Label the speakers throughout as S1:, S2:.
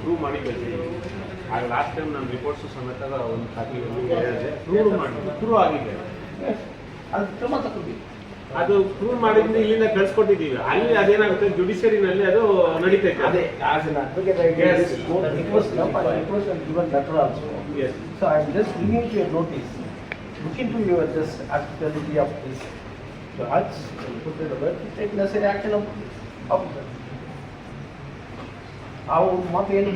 S1: Prove ಮಾಡಿ ಕಳಿಸಿದ್ದೀನಿ. ಆಗ last time ನಾನು ರಿಪೋರ್ಟ್ಸು ಸಮೇತ ಒಂದು ಕಾಪಿ ಹೇಳಿದೆ, ಪ್ರೂವ್ ಮಾಡಿ ಪ್ರೂವ್ ಆಗಿದೆ.
S2: ಅದು ಕ್ರಮ ತಗೊಂಡಿದ್ದೀವಿ.
S1: ಅದು ಪ್ರೂವ್ ಮಾಡಿದ್ರೆ ಇಲ್ಲಿಂದ ಕಳ್ಸಿಕೊಟ್ಟಿದ್ದೀವಿ. ಅಲ್ಲಿ ಅದೇನಾಗುತ್ತೆ, ಜುಡಿಷಿಯರಿನಲ್ಲಿ ಅದು ನಡೀತೈತೆ.
S2: ಅದೇ as an advocate, I guess it was now by request and given letter also.
S1: Yes.
S2: So I am just bringing to your notice. Look into your just actuality of this judge, put it over, take necessary action of ನಾವು ಮತ್ತೆ ಏನು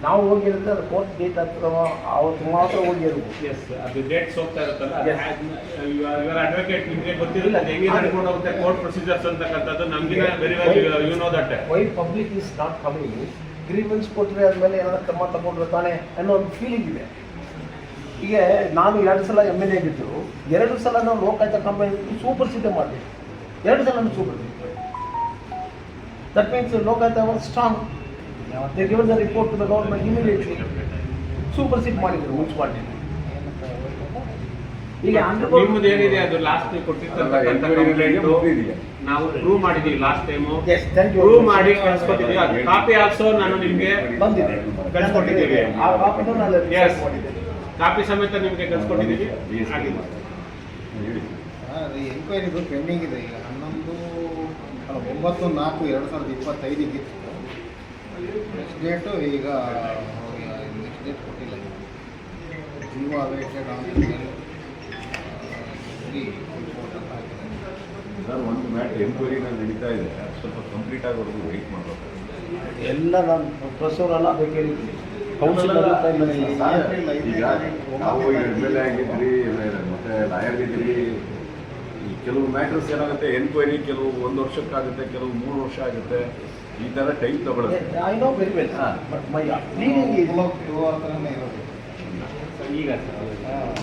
S2: ನಾವು ಹೋಗಿರುತ್ತೆ ಅದು court date ಹತ್ರ ಅವತ್ತು ಮಾತ್ರ ಹೋಗಿರ್ಬೋದು.
S1: S, ಅದು ಡೇಟ್ಸ್ ಹೋಗ್ತಾ ಇರುತ್ತಲ್ಲ, ಇವರ ಅಡ್ವೊಕೇಟ್ ನಿಮಗೆ ಗೊತ್ತಿರಲಿಲ್ಲ ಅದು ಹೆಂಗೆ ನಡ್ಕೊಂಡು ಹೋಗುತ್ತೆ ಕೋರ್ಟ್ ಪ್ರೊಸೀಜರ್ಸ್ ಅಂತಕ್ಕಂಥದ್ದು. ನಮಗಿನ very well you know that.
S2: Why public is not coming, grievance ಕೊಟ್ಟರೆ ಆದಮೇಲೆ ಏನಾದ್ರು ಕ್ರಮ ತಗೊಂಡ್ರೆ ತಾನೆ ಅನ್ನೋ ಒಂದು ಫೀಲಿಂಗ್ ಇದೆ. ಈಗ ನಾನು 2 ಸಲ MLA ಆಗಿದ್ದರು, 2 ಸಲ ನಾವು ಲೋಕಾಯುಕ್ತ ಕಂಪನಿ ಸೂಪರ್ ಸೀಟೇ ಮಾಡಿದ್ವಿ. 2 ಸಲ super seat. That means Lokayukta was strong. They given the report to the government immediately. Supersede ಮಾಡಿದ್ರು ಮುನ್ಸಿಪಾಲಿಟಿ. ಈಗ
S1: ನಿಮ್ಮದು ಏನಿದೆ ಅದು ಲಾಸ್ಟ್ ಕೊಟ್ಟಿರ್ತಕ್ಕಂಥ ಕಂಪ್ಲೇಂಟ್ ನಾವು ಪ್ರೂವ್ ಮಾಡಿದೀವಿ ಲಾಸ್ಟ್ ಟೈಮ್. ಪ್ರೂವ್ ಮಾಡಿ ಕಳಿಸ್ಕೊಟ್ಟಿದ್ದೀವಿ. ಅದು ಕಾಪಿ ಆಲ್ಸೋ ನಾನು ನಿಮಗೆ
S2: ಬಂದಿದೆ,
S1: ಕಳಿಸ್ಕೊಟ್ಟಿದ್ದೀವಿ.
S2: ಆ ಕಾಪಿನೂ ನಾನು ಮಾಡಿದ್ದೇನೆ.
S1: ಕಾಪಿ ಸಮೇತ ನಿಮಗೆ ಕಳಿಸ್ಕೊಟ್ಟಿದ್ದೀವಿ.
S3: ಎಂಕ್ವೈರಿದು ಪೆಂಡಿಂಗ್ ಇದೆ. ಈಗ 9/4/2025 ಇತ್ತು ನೆಕ್ಸ್ಟ್ ಡೇಟು. ಈಗ ನೆಕ್ಸ್ಟ್ ಡೇಟ್ ಕೊಟ್ಟಿಲ್ಲ. ಜೀವ ಅವೇಟೆಡ್ ರಿಪೋರ್ಟ್ ಅಂತ ಹಾಕಿದ್ದಾರೆ
S4: ಸರ್. ಒಂದು ಮ್ಯಾಟ್ರ್ ಎಂಕ್ವೈರಿನ ನಡೀತಾ ಇದೆ, ಸ್ವಲ್ಪ ಕಂಪ್ಲೀಟ್ ಆಗೋವರೆಗೂ ವೆಯ್ಟ್ ಮಾಡಬೇಕು.
S2: ಎಲ್ಲ ನಾನು ಪ್ರೊಸೆಸರ್ ಬೇಕಾಗಿ ಕೌನ್ಸಿಲ್
S4: ಈಗ ನಾವು MLA ಆಗಿದ್ರಿ, ಮತ್ತೆ ಲಾಯರ್ ಇದ್ರಿ. ಈ ಕೆಲವು ಮ್ಯಾಟ್ರಸ್ ಏನಾಗುತ್ತೆ, ಎನ್ಕ್ವೈರಿ ಕೆಲವು 1 ವರ್ಷಕ್ಕಾಗುತ್ತೆ, ಕೆಲವು 3 ವರ್ಷ ಆಗುತ್ತೆ. ಈ ಥರ ಟೈಮ್ ತಗೊಳುತ್ತೆ.
S2: I know very well. But my cleaning is
S3: ಆ ಥರನೇ ಇರೋದು.
S1: ಈಗ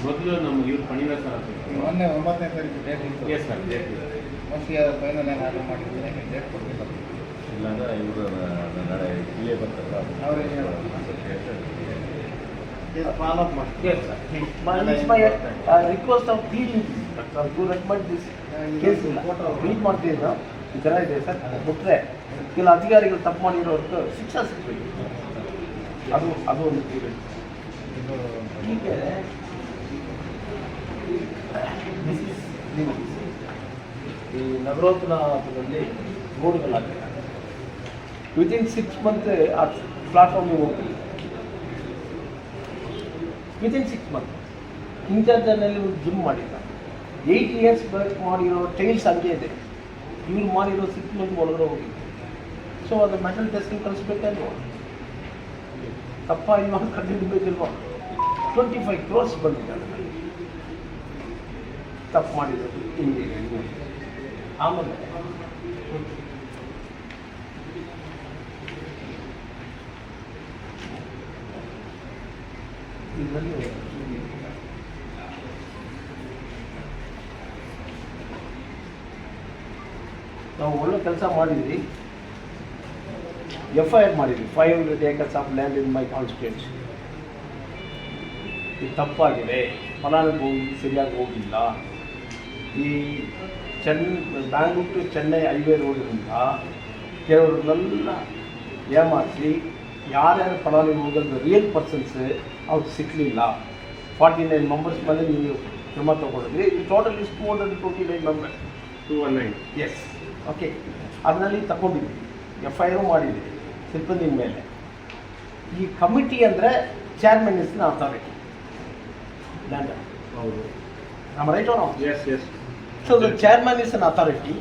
S1: ಮೊದಲು ನಮ್ಮ ಇವ್ರು ಪಣಿದ ಸರ್
S3: ಮೊನ್ನೆ 9ನೇ ತಾರೀಕು ಡೇಟ್ ಇತ್ತು.
S1: Yes sir, date
S3: mostly final ಏನು ಆರ್ಡರ್ ಮಾಡಿದ್ರೆ ಡೇಟ್ ಕೊಟ್ಟಿಲ್ಲ.
S4: ಇಲ್ಲಾಂದ್ರೆ ಇವರು ನಾಳೆ PA ಬರ್ತಾರಲ್ಲ,
S3: ಅವ್ರಿಗೆ ಫಾಲೋ ಅಪ್ ಮಾಡಿ.
S2: yes sir. My request of pleading sir to recommend this case read ಮಾಡ್ತಿದ್ದ ಈ ಥರ ಇದೆ ಸರ್. ಬಿಟ್ಟರೆ ಕೆಲ ಅಧಿಕಾರಿಗಳು ತಪ್ಪು ಮಾಡಿರೋರ್ಗೆ ಶಿಕ್ಷೆ ಸಿಗಬೇಕು. ಅದು ಒಂದು ಹೀಗೆ ಈ ನಗರೋತ್ಥಾನದಲ್ಲಿ ರೋಡ್ಗಳಾಗಿದೆ. ವಿತಿನ್ 6 ಮಂತ್ ಆ ಪ್ಲಾಟ್ಫಾರ್ಮಿಗೆ ಹೋಗ್ತೀವಿ. ವಿತಿನ್ 6 ಮಂತ್ ಇಂಚಾರ್ಜಲ್ಲಿ ಒಂದು ಜಿಮ್ ಮಾಡಿಲ್ಲ. 8 years ಬ್ಯಾಕ್ ಮಾಡಿರೋ ಟೈಲ್ಸ್ ಹಂಗೆ ಇದೆ. ಇವ್ರು ಮಾಡಿರೋ 6 ಮಂತ್ ಒಳಗಡೆ ಹೋಗಿ. ಸೊ ಅದು ಮೆಟಲ್ ಟೆಸ್ಟಿಂಗ್ ಕಳಿಸ್ಬೇಕಲ್ವ? ತಪ್ಪ ಇವಾಗ ಕಂಡುಹಿಡಬೇಕಿಲ್ವ? 25 crores ಬಂದಿದ್ದಾರೆ ತಪ್ಪು ಮಾಡಿರೋದು ಹಿಂಗೆ. ಆಮೇಲೆ ಇದರಲ್ಲಿ ನಾವು ಒಳ್ಳೆ ಕೆಲಸ ಮಾಡಿದ್ವಿ. FIR ಮಾಡಿದ್ವಿ. 500 acres of land in my constituency. ಇದು ತಪ್ಪಾಗಿದೆ, ಫಲಾನುಭವಿ ಸರಿಯಾಗಿ ಹೋಗಿಲ್ಲ. ಈ ಬ್ಯಾಂಗ್ಳೂರು ಟು ಚೆನ್ನೈ ಹೈವೇ ರೋಡಿನಿಂದ ಕೆಲವ್ರನ್ನೆಲ್ಲ ಏಮಾರಿಸಿ ಯಾರ್ಯಾರು ಫಲಾನುಭವಿ ಹೋಗೋದು ರಿಯಲ್ ಪರ್ಸನ್ಸ್ ಅವ್ರು ಸಿಕ್ಕಲಿಲ್ಲ. 49 ಮೆಂಬರ್ಸ್ ಮೇಲೆ ನೀವು ಕ್ರಮ ತಗೊಂಡಿದ್ರಿ. Total is 229 members.
S1: 219.
S2: Yes, okay. ಅದರಲ್ಲಿ ತಗೊಂಡಿದ್ವಿ, FIR ಮಾಡಿದ್ವಿ ಸಿಬ್ಬಂದಿ ಮೇಲೆ. ಈ ಕಮಿಟಿ ಅಂದರೆ ಚೇರ್ಮನ್ ಇಸ್ ನ ಅಥಾರಿಟಿ. ಲ್ಯಾಂಡ್
S1: ಹೌದು,
S2: ನಮ್ಮ right or not?
S1: Yes yes.
S2: So the chairman is an authority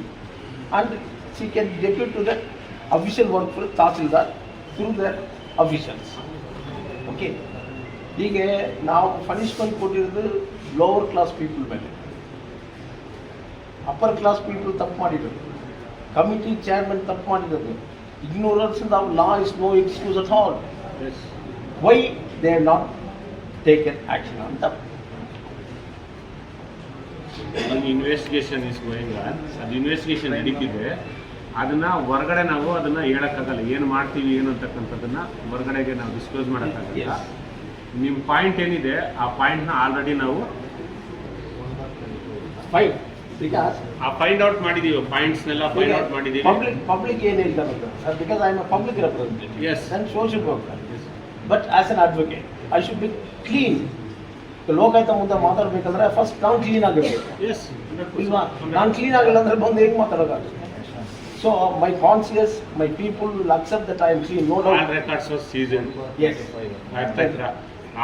S2: and she can depute to the official work for Tahsildar through their officials. Okay. ಹೀಗೆ ನಾವು ಪನಿಷ್ಮೆಂಟ್ ಕೊಟ್ಟಿರೋದು lower class people ಮೇಲೆ. Upper class people ತಪ್ಪು ಮಾಡಿರೋದು, committee chairman ತಪ್ಪು ಮಾಡಿರೋದು. ignorance of law is no excuse at all.
S1: Yes.
S2: Why they have not taken action on that?
S1: Investigation is going on. ಅದು investigation ನಡೀತಿದೆ. ಅದನ್ನು ಹೊರಗಡೆ ನಾವು ಅದನ್ನು ಹೇಳೋಕ್ಕಾಗಲ್ಲ, ಏನು ಮಾಡ್ತೀವಿ ಏನು ಅಂತಕ್ಕಂಥದ್ದನ್ನು ಹೊರಗಡೆಗೆ ನಾವು ಡಿಸ್ಕ್ಲೋಸ್ ಮಾಡೋಕ್ಕಾಗಲ್ಲ. ನಿಮ್ಮ ಪಾಯಿಂಟ್ ಏನಿದೆ ಆ ಪಾಯಿಂಟ್ನ ಆಲ್ರೆಡಿ ನಾವು
S2: Fine, because
S1: ಫೈಂಡ್ ಔಟ್ ಮಾಡಿದೀವಿ, ಪಾಯಿಂಟ್ಸ್ನೆಲ್ಲ ಫೈಂಡ್ ಔಟ್ ಮಾಡಿದೀವಿ.
S2: ಪಬ್ಲಿಕ್ ಏನು ಹೇಳ್ತಾರೆ sir, because I am a public representative.
S1: Yes.
S2: Then so should work. But as an advocate I should be clean. Lokayukta ಮುಂದೆ ಮಾತಾಡಬೇಕಂದ್ರೆ ಫಸ್ಟ್ ನಾನು ಕ್ಲೀನ್ ಆಗಿರಬೇಕು
S1: Yes, 100%.
S2: ಇಲ್ವಾ? ನಾನು ಕ್ಲೀನ್ ಆಗಿಲ್ಲ ಅಂದರೆ ಬಂದು ಹೆಂಗೆ ಮಾತಾಡೋಕ್ಕಾಗುತ್ತೆ? So my conscious, my people will accept that I am clean, no
S1: All
S2: doubt.
S1: records was seasoned.
S2: Yes.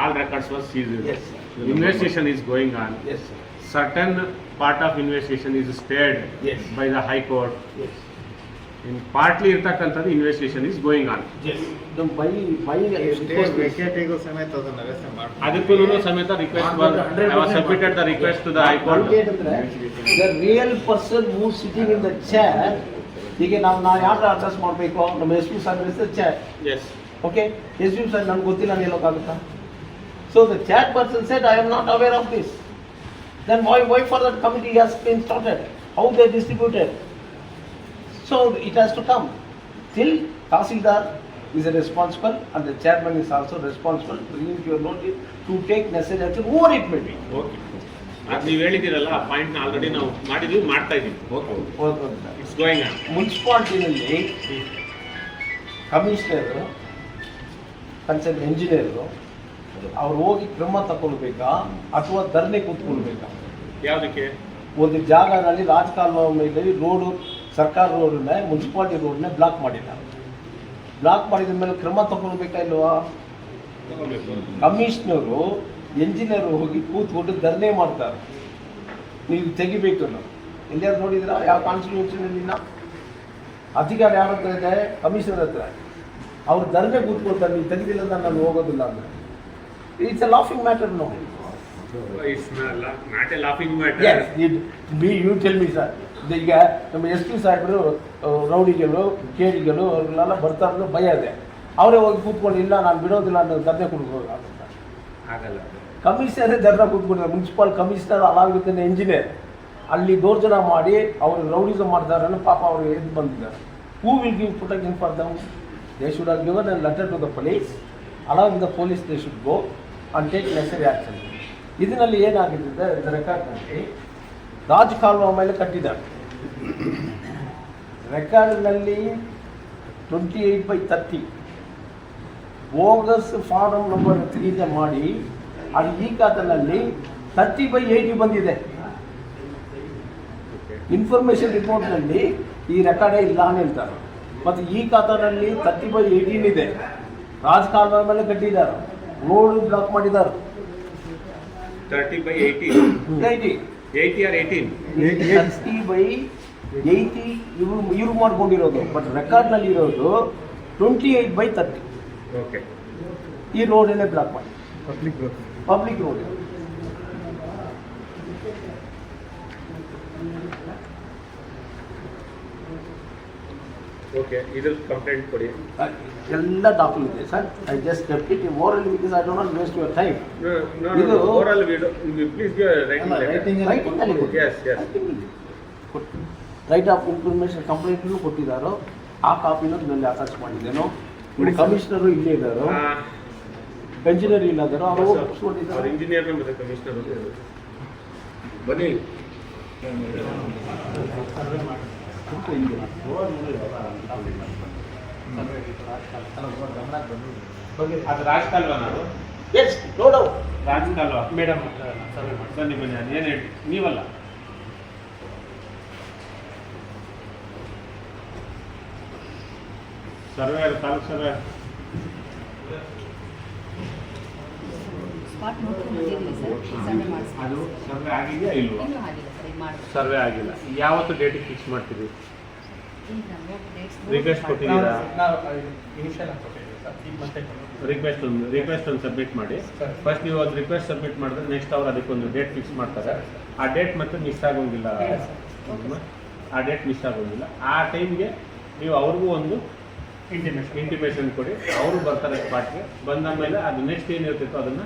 S1: All records was seasoned.
S2: Yes.
S1: Investigation is going on.
S2: Yes.
S1: Certain part of investigation is stayed
S2: Yes.
S1: by the High Court.
S2: Yes.
S1: In partly ಇರ್ತಕ್ಕಂಥದ್ದು investigation is going on.
S2: Yes. My
S3: state ವೆಕೇಟಿಗೂ ಸಮೇತ ಅದನ್ನ ವ್ಯವಸ್ಥೆ ಮಾಡ್ತಾರೆ.
S1: ಅದಕ್ಕೂ ಸಮೇತ request I have submitted the request to the High Court.
S2: The real person who is sitting in the chair, ಈಗ ನಾವು ಯಾರು ಅಡ್ರೆಸ್ ಮಾಡಬೇಕು? ನಮ್ಮ S P sir is the chair.
S1: Yes.
S2: Okay, S P sir ನನಗೆ ಗೊತ್ತಿಲ್ಲ ನಾನು ಹೇಳೋಕ್ಕಾಗುತ್ತಾ? So the chair person said I am not aware of this. Then why for that committee has been started? How they distributed? So it has to come. Till Tahsildar is responsible and the chairman is also responsible to bring your notice to take necessary action, whoever it may be.
S1: Okay. ಅದು ನೀವು ಹೇಳಿದ್ದೀರಲ್ಲ, ಆ ಪಾಯಿಂಟ್ನ already ನಾವು ಮಾಡಿದ್ವಿ, ಮಾಡ್ತಾ ಇದ್ದೀವಿ. It's going on.
S2: ಮುನ್ಸಿಪಾಲ್ಟಿನಲ್ಲಿ commissioner concern engineer ಅವ್ರು ಹೋಗಿ ಕ್ರಮ ತಗೊಳ್ಬೇಕಾ ಅಥವಾ ಧರಣಿ ಕೂತ್ಕೊಳ್ಬೇಕಾ?
S1: ಯಾವುದಕ್ಕೆ?
S2: ಒಂದು ಜಾಗದಲ್ಲಿ ರಾಜಕಾಲುವೆ ಮೇಲೆ ರೋಡು, ಸರ್ಕಾರ ರೋಡನ್ನ, ಮುನ್ಸಿಪಾಲ್ಟಿ ರೋಡನ್ನ ಬ್ಲಾಕ್ ಮಾಡಿದ್ದಾರೆ. ಬ್ಲಾಕ್ ಮಾಡಿದ ಮೇಲೆ ಕ್ರಮ ತಗೊಳ್ಬೇಕಾ ಇಲ್ವಾ? ಕಮಿಷನರು ಎಂಜಿನಿಯರ್ ಹೋಗಿ ಕೂತ್ಕೊಂಡು ಧರಣಿ ಮಾಡ್ತಾರೆ, ನೀವು ತೆಗಿಬೇಕು ನಾವು. ಎಲ್ಲಿಯಾದ್ರು ನೋಡಿದ್ರಾ? ಯಾವ ಕಾನ್ಸ್ಟಿಟ್ಯೂಷನಲ್ಲಿ ಅಧಿಕಾರ ಯಾರ ಹತ್ರ ಇದೆ? ಕಮಿಷನರ್ ಹತ್ರ. ಅವ್ರು ಧರಣಿ ಕೂತ್ಕೊಳ್ತಾರೆ, ನೀವು ತೆಗೆದಿಲ್ಲ ಅಂದ್ರೆ ನಾನು ಹೋಗೋದಿಲ್ಲ ಅಂದರೆ. It's a laughing matter. No,
S1: it's not a laughing matter.
S2: Yes, you tell me sir. ಈಗ ನಮ್ಮ ಎಸ್ ಪಿ ಸಾಹೇಬರು ರೌಡಿಗಳು, ಕೇಡಿಗಳು ಅವ್ರಿಗೆಲ್ಲ ಬರ್ತಾರೋ ಭಯ ಇದೆ. ಅವರೇ ಹೋಗಿ ಕೂತ್ಕೊಂಡು ಇಲ್ಲ ನಾನು ಬಿಡೋದಿಲ್ಲ ಅನ್ನೋ ಧರಣಿ ಕೊಡ್ಬೋದು
S1: ಆಗಲ್ಲ.
S2: ಕಮಿಷನರೇ ಧರಣಿ ಕೂತ್ಕೊಂಡಿದ್ದಾರೆ. ಮುನ್ಸಿಪಲ್ ಕಮಿಷನರ್ ಅಲಾಗಿದ್ದಾನೆ ಇಂಜಿನಿಯರ್ ಅಲ್ಲಿ ದೌರ್ಜನ್ಯ ಮಾಡಿ ಅವರು ರೌಡಿಸಮ್ ಮಾಡ್ತಾರೆ ಅನ್ನೋ ಪಾಪ ಅವರು ಎದ್ದು ಬಂದಿದ್ದಾರೆ. Who will give protection for them? They should have given a letter to the police. Along the police they should go and take necessary action. ಇದರಲ್ಲಿ ಏನಾಗಿದೆ ರೆಕಾರ್ಡ್ನಲ್ಲಿ ರಾಜ್ ಕಾಲುವೆ ಮೇಲೆ ಕಟ್ಟಿದ್ದಾರೆ. ರೆಕಾರ್ಡ್ನಲ್ಲಿ 28/30 ಬೋಗಸ್ ಫಾರಮ್ ನಂಬರ್ 3 ಮಾಡಿ ಅದು ಈ ಖಾತೆನಲ್ಲಿ 30/80 ಬಂದಿದೆ. ಇನ್ಫಾರ್ಮೇಷನ್ ರಿಪೋರ್ಟ್ನಲ್ಲಿ ಈ ರೆಕಾರ್ಡೇ ಇಲ್ಲ ಅಂತ ಹೇಳ್ತಾರೆ. ಮತ್ತು ಈ ಖಾತೆನಲ್ಲಿ 30/18 ಇದೆ. ರಾಜ್ ಕಾಲುವೆ ಮೇಲೆ ಕಟ್ಟಿದ್ದಾರೆ, ರೋಡ್ ಬ್ಲಾಕ್ ಮಾಡಿದ್ದಾರೆ.
S1: 30/80. 80 or 18?
S2: 30/80 ಇವರು ಮಾಡ್ಕೊಂಡಿರೋದು. ಬಟ್ ರೆಕಾರ್ಡ್ನಲ್ಲಿ ಇರೋದು 28/30.
S1: ಓಕೆ.
S2: ಈ ರೋಡನ್ನೇ ಬ್ಲಾಕ್ ಮಾಡಿ ಪಬ್ಲಿಕ್ ರೋಡ್.
S1: ಓಕೆ, ಇದ್ರ ಕಂಪ್ಲೇಂಟ್ ಕೊಡಿ.
S2: ಎಲ್ಲ ಡಾಕ್ಯುಮೆಂಟ್ ಇದೆ sir. I just kept it oral because I don't want waste your time.
S1: ಇದು ಓರಲ್ ಪ್ಲೀಸ್ ಗಿವ್ ರೈಟಿಂಗ್
S2: ರೈಟಿಂಗಲ್ಲಿ
S1: Yes, yes.
S2: Right of information ಕಂಪ್ಲೇಂಟ್ನು ಕೊಟ್ಟಿದ್ದಾರೋ ಆ ಕಾಪಿನೂ ಇದರಲ್ಲಿ ಅಟ್ಯಾಚ್ ಮಾಡಿದ್ದೇನೋ. ಕಮಿಷನರು ಇಲ್ಲೇ ಇದ್ದಾರೋ, ಎಂಜಿನಿಯರ್ ಇಲ್ಲದಾರೋ ಅವರು
S1: ಅವ್ರ
S2: ಒಪ್ಪಿಸ್ಕೊಂಡಿದ್ದಾರೆ.
S1: ಇಂಜಿನಿಯರ್ ಮತ್ತು ಕಮಿಷನರ್
S4: ಬನ್ನಿ.
S1: ಅದು ರಾಜಕಾಲ್ವಾ? ನಾವು
S2: ಎಸ್, ನೋ ಡೌಟ್.
S1: ರಾಜಕಾಲ್ವಾ ಮೇಡಮ್ ಬನ್ನಿ ಬನ್ನಿ. ಅದು ಏನು ಹೇಳಿ ನೀವಲ್ಲ, ಸರ್ವೇಯರ್, ತಾಲೂಕು ಸರ್ವೇಯರ್.
S5: ಸ್ಪಾಟ್ ನೋಡ್ಕೊಂಡು ಬಂದಿರಲಿಲ್ಲ ಸರ್, ಸರ್ವೆ ಮಾಡಿಸಿ.
S1: ಅದು ಸರ್ವೆ ಆಗಿದೆಯಾ ಇಲ್ವಾ?
S5: ಇನ್ನೂ ಆಗಿಲ್ಲ ಸರ್, ಈಗ ಮಾಡಬೇಕು.
S1: ಸರ್ವೆ ಆಗಿಲ್ಲ. ಯಾವತ್ತು ಡೇಟಿಗೆ ಫಿಕ್ಸ್ ಮಾಡ್ತೀವಿ?
S5: ಈಗ ಡೇಟ್ಸ್
S1: ರಿಕ್ವೆಸ್ಟ್ ಕೊಟ್ಟಿದ್ದೀರಾ?
S3: ಇನಿಷಿಯಲ್
S1: ರಿಕ್ವೆಸ್ಟ್ ಒಂದು ಸಬ್ಮಿಟ್ ಮಾಡಿ. ಫಸ್ಟ್ ನೀವು ಒಂದು ರಿಕ್ವೆಸ್ಟ್ ಸಬ್ಮಿಟ್ ಮಾಡಿದ್ರೆ ನೆಕ್ಸ್ಟ್ ಅವ್ರು ಅದಕ್ಕೊಂದು ಡೇಟ್ ಫಿಕ್ಸ್ ಮಾಡ್ತಾರೆ. ಆ ಡೇಟ್ ಮತ್ತೆ ಮಿಸ್ ಆಗೋಂಗಿಲ್ಲ. ಆ ಡೇಟ್ ಮಿಸ್ ಆಗೋಂಗಿಲ್ಲ. ಆ ಟೈಮ್ಗೆ ನೀವು ಅವ್ರಿಗೂ ಒಂದು ಇಂಟಿಮೇಷನ್ ಕೊಡಿ. ಅವರು ಬರ್ತಾರೆ ಸ್ಪಾಟ್ಗೆ. ಬಂದ ಮೇಲೆ ಅದು ನೆಕ್ಸ್ಟ್ ಏನಿರ್ತಿತ್ತೋ ಅದನ್ನು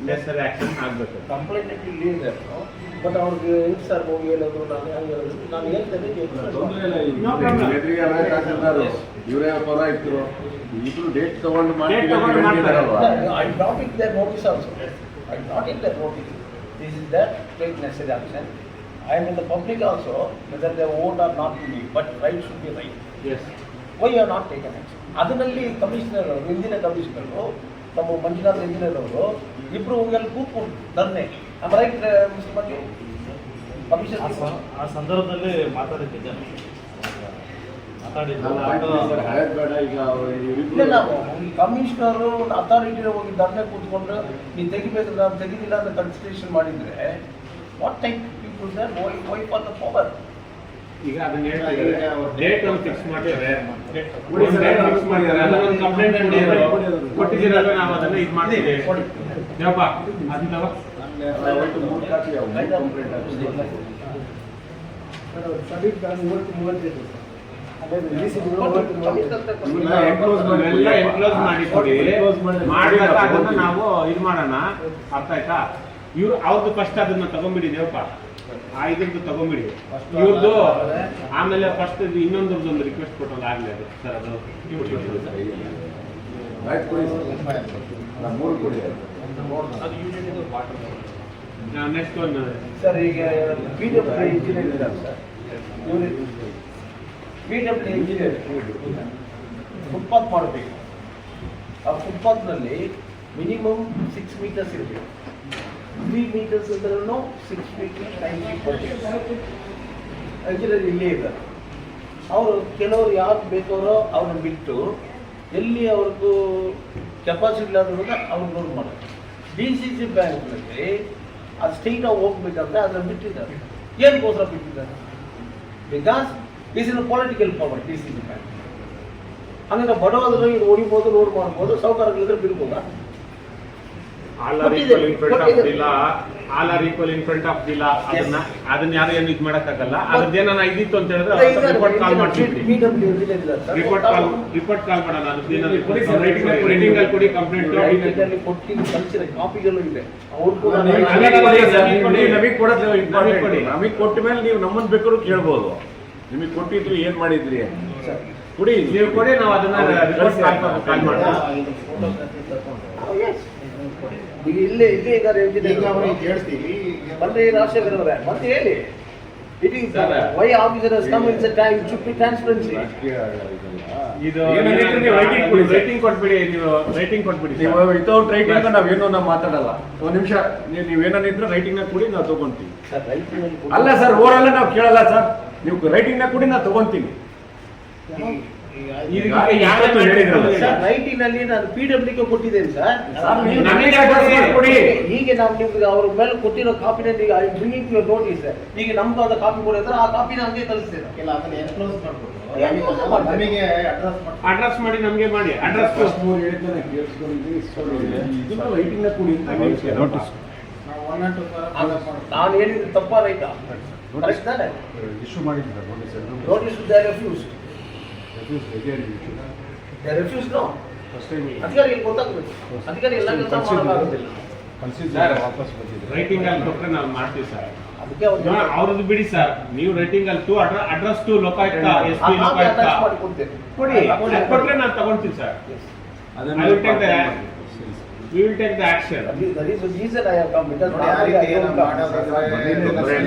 S1: ನೆಸರಿ ಆ್ಯಕ್ಷನ್ ಆಗಬೇಕು.
S2: ಕಂಪ್ಲೇಂಟ್ ಇಲ್ಲಿ ಇದೆ, ಬಟ್ ಅವ್ರಿಗೆ ಹೆಂಗೆ ಸರ್ ಹೋಗಿ ಹೇಳೋದು? ನಾನು ಹೇಳ್ತೇನೆ.
S4: ತೊಂದರೆ ಇಲ್ಲ. ಎದುರಿಗೆ ಅವರೇ ತಹಸೀಲ್ದಾರ್, ಇವರೇ ಪರ ಇದ್ರು, ಇಬ್ರು ಡೇಟ್ ತಗೊಂಡು ಮಾಡ್ತೀವಿ.
S2: I brought it their notice also. I brought it their notice. This is that take necessary action. I am in the public also, whether they vote or not to me, but right should be right.
S1: Yes
S2: why are not taken action? ಅದರಲ್ಲಿ commissioner ಅವರು, ಹಿಂದಿನ commissioner, ನಮ್ಮ Manjunath engineer ಅವರು ಇಬ್ಬರು ಅಲ್ಲಿ ಕೂತ್ಕೊಂಡು ಧರ್ನೆ. All right mister Manju? Commissioner
S6: ಆ ಸಂದರ್ಭದಲ್ಲಿ ಮಾತಾಡಿದ್ದೆ ಜನ
S4: ಬೇಡ ಈಗ
S2: ಇಲ್ಲ, ನಾವು ಕಮಿಷನರು ಅಥಾರಿಟಿ ಹೋಗಿ ಧರ್ನೆ ಕೂತ್ಕೊಂಡು ನೀವು ತೆಗಿಬೇಕು, ನಾನು ತೆಗಿದಿಲ್ಲ ಅಂತ ಕನ್ಸಿಡರೇಷನ್ ಮಾಡಿದರೆ what type people sir? Why for the power?
S1: ಈಗ ಅದನ್ನ ಹೇಳ್ತಿದ್ದಾರೆ, ಡೇಟ್ ಒಂದು ಫಿಕ್ಸ್ ಮಾಡಿದ್ದಾರೆ, ಡೇಟ್ ಫಿಕ್ಸ್ ಮಾಡಿದ್ದಾರೆ, ಅದನ್ನ ಕಂಪ್ಲೇಂಟ್ ಕೊಟ್ಟಿದ್ದೀರಲ್ಲ, ನಾವು ಅದನ್ನ ಇದು ಮಾಡ್ತೀವಿ. ದೇವಪ್ಪ ಅದಿಲ್ಲವ ಎಲ್ಲ ಎನ್ಕ್ಲೋಸ್ ಮಾಡಿ ಕೊಡಿ, ಮಾಡಿದಾಗ ಅದನ್ನ ನಾವು ಇದು ಮಾಡೋಣ. ಅರ್ಥ ಆಯ್ತಾ? ಇವ್ರು ಅವ್ರದ್ದು ಫಸ್ಟ್ ಅದನ್ನ ತಗೊಂಡ್ಬಿಡಿ ದೇವಪ್ಪ, ಆ ಇದ್ರದ್ದು ತಗೊಂಡ್ಬಿಡಿ ಇವ್ರದ್ದು. ಆಮೇಲೆ ಫಸ್ಟ್ ಇನ್ನೊಂದ್ರದ್ದು ಒಂದು ರಿಕ್ವೆಸ್ಟ್ ಕೊಟ್ಟೋದು ಆಗ್ಲಿ ಅದು ಸರ್, ಅದು
S4: ಮೂರು ಕೊಡಿ.
S1: ನೆಕ್ಸ್ಟ್ ಒಂದು
S2: ಸರ್, ಈಗ ಪಿ ಡಬ್ಲ್ಯೂ ಇಂಜಿನಿಯರ್ ಇದ್ದಾರೆ ಸರ್, ಇವರು ಪಿ ಡಬ್ಲ್ಯೂ ಇಂಜಿನಿಯರ್ ಫುಟ್ಪಾತ್ ಮಾಡಬೇಕು. ಆ ಫುಟ್ಪಾತ್ನಲ್ಲಿ ಮಿನಿಮಮ್ 6 meters ಇರಬೇಕು. 3 meters ಇದ್ರೂ 6 feet 9 feet ಬರಬೇಕು. ಇಂಜಿನಿಯರ್ ಇಲ್ಲೇ ಇದ್ದಾರೆ. ಅವರು ಕೆಲವರು ಯಾರು ಬೇಕಾರೋ ಅವ್ರನ್ನ ಬಿಟ್ಟು ಎಲ್ಲಿ ಅವ್ರದ್ದು ಕೆಪಾಸಿಟಿ ಇಲ್ಲದ್ರೂ ಅವ್ರು ನೋಡ್ ಮಾಡೋದು. DCC ಬ್ಯಾಂಕ್ನಲ್ಲಿ ಅದು ಸ್ಟೇಟಾಗಿ ಹೋಗ್ಬೇಕಂದ್ರೆ ಅದನ್ನ ಬಿಟ್ಟಿದ್ದಾರೆ. ಏನಕ್ಕೋಸ್ಕರ ಬಿಟ್ಟಿದ್ದಾರೆ? Because is in political power DCC bank. ಹಂಗಾದ್ರೆ ಬಡವಾದ್ರೆ ಇದು ಹೊಡಿಬೋದು, ನೋಡ್ ಮಾಡ್ಬೋದು, ಸೌಕರ್ಯಗಳಿದ್ರೆ ಬಿಡ್ಬೋದಾ?
S1: All are equal in front of the law, all are equal in front of the law. ಅದನ್ನ ಯಾರು ಏನು ಇದು ಮಾಡಕ್ಕಾಗಲ್ಲ. ಅದೇನ ಇದಿತ್ತು ಅಂತ ಹೇಳಿದ್ರೆ ರಿಪೋರ್ಟ್ ಕಾಲ್ ಮಾಡ್ತೀವಿ. ರಿಪೋರ್ಟ್ ಕಾಲ್ ಮಾಡೋಣ. ಅದನ್ನ ರೈಟಿಂಗ್ ಅಲ್ಲಿ ಕೊಡಿ ಕಂಪ್ಲೇಂಟ್.
S2: ಕೊಟ್ಟಿದ್ದು ಕಳಿಸಿದ ಕಾಪಿಗಳು ಇದೆ. ಅವ್ರು ಕೂಡ
S4: ನಮಗೆ ಕೊಟ್ಟ ಮೇಲೆ ನೀವು ನಮ್ಮನ್ನು ಬೇಕಾದ್ರೂ ಕೇಳ್ಬೋದು. ನಿಮಗೆ ಕೊಟ್ಟಿದ್ರು ಏನ್ ಮಾಡಿದ್ರಿ ಕೊಡಿ,
S1: ನೀವು ಕೊಡಿ, ನಾವು ಅದನ್ನ ರಿಪೋರ್ಟ್ ಕಾಲ್ ಮಾಡೋಣ.
S2: ಈಗ ಇಲ್ಲೇ ಇದ್ದಾರೆ
S3: ಹೇಳ್ತೀವಿ.
S2: ಬಂದ್ರೆ ರಾಜಶೇಖರ್ ಅವರೇ ಮತ್ತೆ ಹೇಳಿ. It is why officer has come in the time to be transparency.
S1: ಇದು ರೈಟಿಂಗ್ ಕೊಟ್ಬಿಡಿ, ನೀವು ರೈಟಿಂಗ್ ಕೊಟ್ಬಿಡಿ.
S4: ನೀವು ವಿತೌಟ್ ರೈಟಿಂಗ್ ನಾವೇನೋ ನಾವು ಮಾತಾಡಲ್ಲ. ಒಂದು ನಿಮಿಷ ನೀವೇನಿದ್ರೆ ರೈಟಿಂಗ್ ನ ಕೊಡಿ, ನಾವು ತಗೊಂತೀವಿ. ಅಲ್ಲ ಸರ್, ಓರಲ್ಲ ನಾವು ಕೇಳಲ್ಲ ಸರ್. ನೀವು ರೈಟಿಂಗ್ ನ ಕೊಡಿ, ನಾವು ತಗೊಂತೀವಿ.
S2: ರೈಟಿಂಗ್ ನಲ್ಲಿ ನಾನು PWD ಕೊಟ್ಟಿದ್ದೇನೆ ಸರ್.
S4: ಕೊಡಿ.
S2: ಹೀಗೆ ನಾವು ನಿಮ್ಗೆ ಅವ್ರ ಮೇಲೆ ಕೊಟ್ಟಿರೋ ಕಾಪಿನಲ್ಲಿ ಬ್ರಿಂಗಿಂಗ್ ಯುವರ್ ನೋಟಿಸ್. ಈಗ ನಮ್ದು ಆದ ಕಾಪಿ ಕೊಡಿದ್ರೆ ಆ ಕಾಪಿನ ಹಂಗೆ ಕಳಿಸ್ತೇನೆ.
S3: ಇಲ್ಲ, ಅದನ್ನ ಎನ್ಕ್ಲೋಸ್ ಮಾಡ್ಬೋದು. ನಮಗೆ
S1: ಅಡ್ರೆಸ್ ಮಾಡಿ, ನಮಗೆ ಮಾಡಿ ಅಡ್ರೆಸ್.
S4: ರೈಟಿಂಗ್ ನ ಕೊಡಿ ಅಂತ
S2: ನಾನು ಹೇಳಿದ್ರೆ ತಪ್ಪ ರೈಟಾ? ಕರೆಕ್ಟ್ ತಾನೆ?
S4: ಇಶ್ಯೂ ಮಾಡಿದ್ದಾರೆ
S2: ನೋಟಿಸ್ ದೇ ರೆಫ್ಯೂಸ್. ನೋ ಅಧಿಕಾರಿಗಳಿಗೆ ಗೊತ್ತಾಗಬೇಕು. ಅಧಿಕಾರಿ ಎಲ್ಲ ಕೆಲಸ ಮಾಡೋಕ್ಕಾಗೋದಿಲ್ಲ.
S1: ರೈಟಿಂಗ್ ಅಲ್ಲಿ ಕೊಟ್ಟರೆ ನಾವು ಮಾಡ್ತೀವಿ ಸರ್.
S2: ಅದಕ್ಕೆ
S1: ಅವ್ರದ್ದು ಬಿಡಿ ಸರ್, ನೀವು ರೈಟಿಂಗ್ ಅಲ್ಲಿ address to Lokayukta, SP Lokayukta ಕೊಡಿ. ಕೊಟ್ರೆ ನಾನು ತಗೊಂತೀನಿ sir. We will take the action.
S2: That is the reason I have come. Because
S3: ನೋಡಿ, ಆ ರೀತಿ ಏನೋ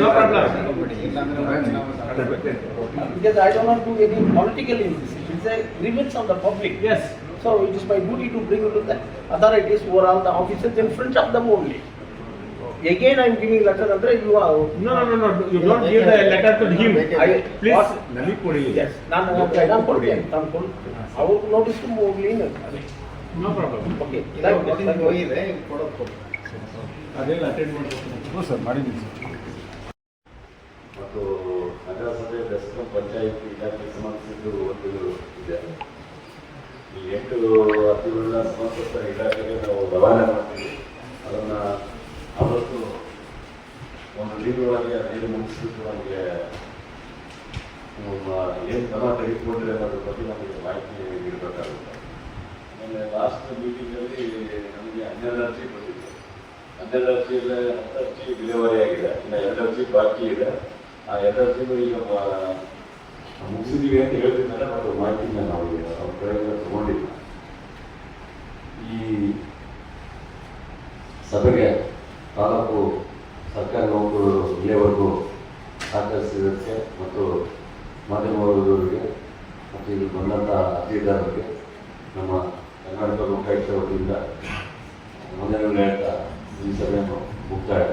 S1: No problem.
S2: Because I do not do any political in this. It is a grievance of the public.
S1: Yes.
S2: So it is my duty to bring it to the authorities who are all the officers in front of them only. Again I am giving letter under you are.
S1: No. You don't give the letter to him. Please.
S2: ನಮಗೆ ಕೊಡಿ. Yes. ನಾನು ಕೊಡ್ತೇನೆ. ಅವ್ರು notice ಹೋಗ್ಲಿ.
S1: No problem.
S2: Okay.
S3: ಹೋಗಿದೆ ಕೊಡೋದು.
S4: ಅದೇನು attend ಮಾಡಬೇಕು ಸರ್? ಮಾಡಿದ್ದೀನಿ ಸರ್.
S7: ಮತ್ತು ನಗರಸಭೆ ಬೆಸ್ಕಾಂ ಪಂಚಾಯತ್ ಇಲಾಖೆ ಸಂಬಂಧಿಸಿದ್ದು ಒಂದು ಇದೆ. ಈ 8 ಅತಿವೃತ್ತ ಸಂಬಂಧಪಟ್ಟ ಇಲಾಖೆಗೆ ನಾವು ರವಾನೆ ಮಾಡ್ತೀವಿ. ಅದನ್ನು ಅವತ್ತು ಒಂದು ಲೀಗವಾಗಿ ನೀರು ಮುಗಿಸ್ಬಿಟ್ಟು ನಮಗೆ ಏನು ಕ್ರಮ ತೆಗೆದುಕೊಂಡ್ರೆ ಅನ್ನೋದ್ರ ಬಗ್ಗೆ ನಮಗೆ ಮಾಹಿತಿ ನೀಡಬೇಕಾಗುತ್ತೆ. ಆಮೇಲೆ ಲಾಸ್ಟ್ ಮೀಟಿಂಗಲ್ಲಿ ನಮಗೆ 12 ಅರ್ಜಿ ಬಂದಿದೆ. 12 ಅರ್ಜಿಯಲ್ಲಿ 10 ಅರ್ಜಿ ವಿಲೇವಾರಿ ಆಗಿದೆ. ಇನ್ನು 2 ಅರ್ಜಿ ಬಾಕಿ ಇದೆ. ಆ 2 ಅರ್ಜಿನೂ ಈಗ ಮುಗಿಸಿದೀವಿ ಅಂತ ಹೇಳ್ತಿದ್ದಾರೆ. ಮತ್ತು ಮಾಹಿತಿನ ನಾವು ಅವ್ರ ಕಡೆಯಿಂದ ತಗೊಂಡಿದ್ವಿ. ಈ ಸಭೆಗೆ ತಾಲೂಕು ಸರ್ಕಾರಿ ನೌಕರರು ಇಲ್ಲಿವರೆಗೂ ಮತ್ತು ಇದು ಬಂದಂಥ ಅತಿಥಿದಾರರಿಗೆ ನಮ್ಮ ಕರ್ನಾಟಕ ಲೋಕಾಯುಕ್ತ ವತಿಯಿಂದ ಮೊದಲನೇ ಹೇಳ್ತಾ ಈ ಸಭೆಯನ್ನು ಮುಕ್ತಾಯ